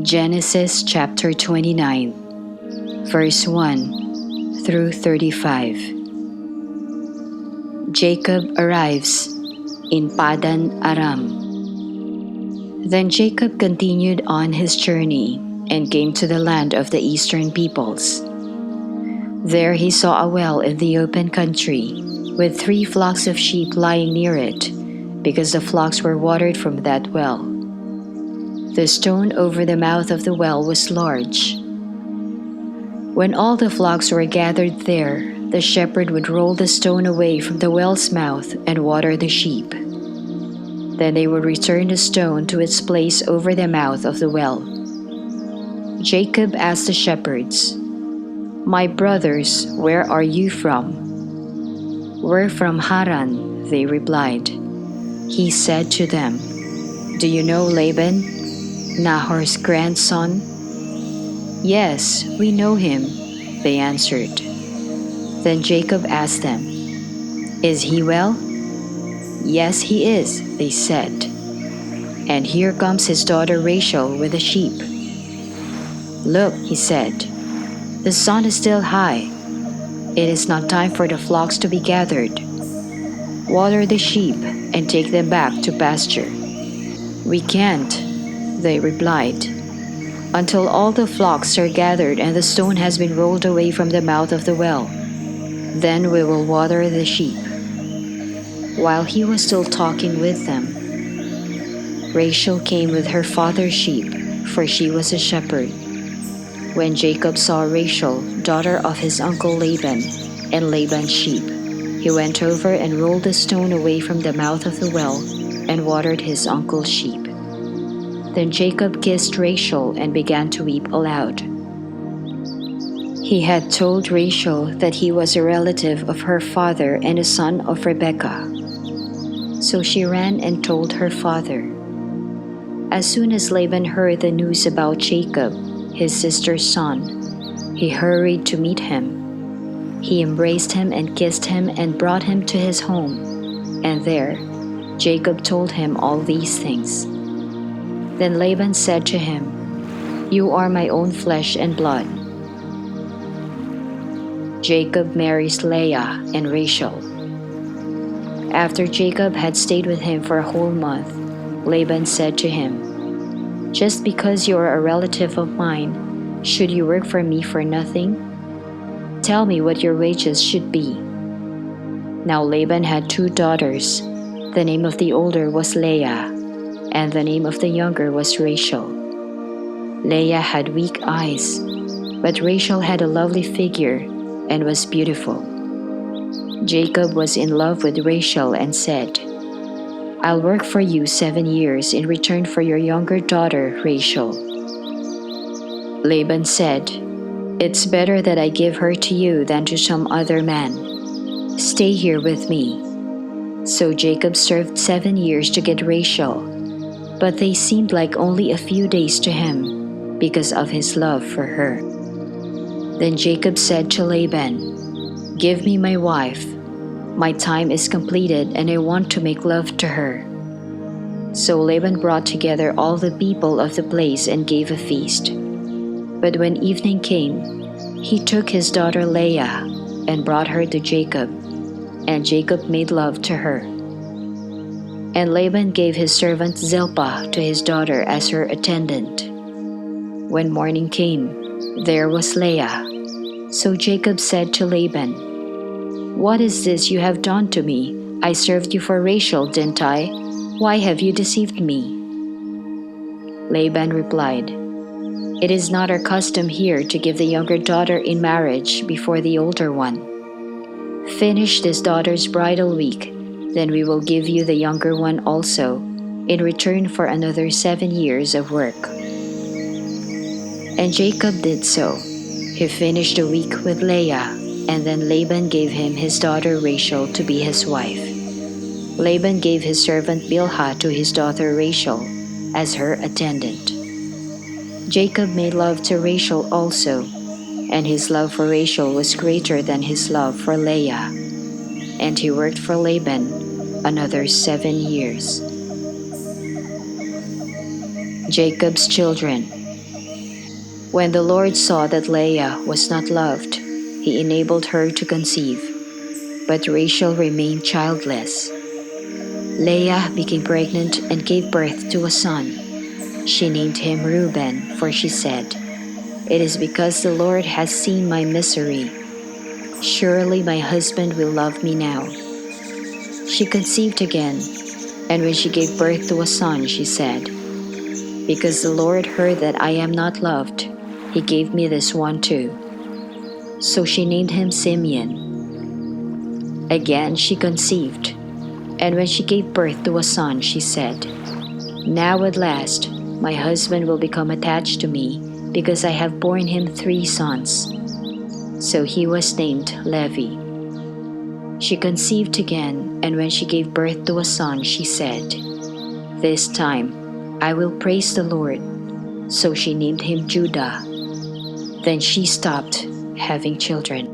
Genesis chapter 29, verse 1 through 35. Jacob arrives in Paddan, Aram. Then Jacob continued on his journey and came to the land of the eastern peoples. There he saw a well in the open country, with 3 flocks of sheep lying near it, because the flocks were watered from that well. The stone over the mouth of the well was large. When all the flocks were gathered there, the shepherd would roll the stone away from the well's mouth and water the sheep. Then they would return the stone to its place over the mouth of the well. Jacob asked the shepherds, "My brothers, where are you from?" "We're from Haran," they replied. He said to them, "Do you know Laban, Nahor's grandson?" "Yes, we know him," they answered. Then Jacob asked them, "Is he well?" "Yes, he is," they said. "And here comes his daughter Rachel with the sheep." "Look," he said, "the sun is still high. It is not time for the flocks to be gathered. Water the sheep and take them back to pasture." "We can't," they replied, "until all the flocks are gathered and the stone has been rolled away from the mouth of the well. Then we will water the sheep." While he was still talking with them, Rachel came with her father's sheep, for she was a shepherd. When Jacob saw Rachel, daughter of his uncle Laban, and Laban's sheep, he went over and rolled the stone away from the mouth of the well and watered his uncle's sheep. Then Jacob kissed Rachel and began to weep aloud. He had told Rachel that he was a relative of her father and a son of Rebekah. So she ran and told her father. As soon as Laban heard the news about Jacob, his sister's son, he hurried to meet him. He embraced him and kissed him and brought him to his home, and there Jacob told him all these things. Then Laban said to him, "You are my own flesh and blood." Jacob marries Leah and Rachel. After Jacob had stayed with him for a whole month, Laban said to him, "Just because you are a relative of mine, should you work for me for nothing? Tell me what your wages should be." Now Laban had 2 daughters. The name of the older was Leah, and the name of the younger was Rachel. Leah had weak eyes, but Rachel had a lovely figure and was beautiful. Jacob was in love with Rachel and said, "I'll work for you 7 years in return for your younger daughter Rachel." Laban said, "It's better that I give her to you than to some other man. Stay here with me." So Jacob served 7 years to get Rachel, but they seemed like only a few days to him because of his love for her. Then Jacob said to Laban, "Give me my wife. My time is completed and I want to make love to her." So Laban brought together all the people of the place and gave a feast. But when evening came, he took his daughter Leah and brought her to Jacob, and Jacob made love to her. And Laban gave his servant Zilpah to his daughter as her attendant. When morning came, there was Leah. So Jacob said to Laban, "What is this you have done to me? I served you for Rachel, didn't I? Why have you deceived me?" Laban replied, "It is not our custom here to give the younger daughter in marriage before the older one. Finish this daughter's bridal week, then we will give you the younger one also, in return for another 7 years of work." And Jacob did so. He finished the week with Leah, and then Laban gave him his daughter Rachel to be his wife. Laban gave his servant Bilhah to his daughter Rachel as her attendant. Jacob made love to Rachel also, and his love for Rachel was greater than his love for Leah, and he worked for Laban another 7 years. Jacob's children. When the Lord saw that Leah was not loved, he enabled her to conceive, but Rachel remained childless. Leah became pregnant and gave birth to a son. She named him Reuben, for she said, "It is because the Lord has seen my misery. Surely my husband will love me now." She conceived again, and when she gave birth to a son, she said, "Because the Lord heard that I am not loved, he gave me this one too." So she named him Simeon. Again she conceived, and when she gave birth to a son, she said, "Now at last my husband will become attached to me, because I have borne him 3 sons." So he was named Levi. She conceived again, and when she gave birth to a son, she said, "This time I will praise the Lord." So she named him Judah. Then she stopped having children.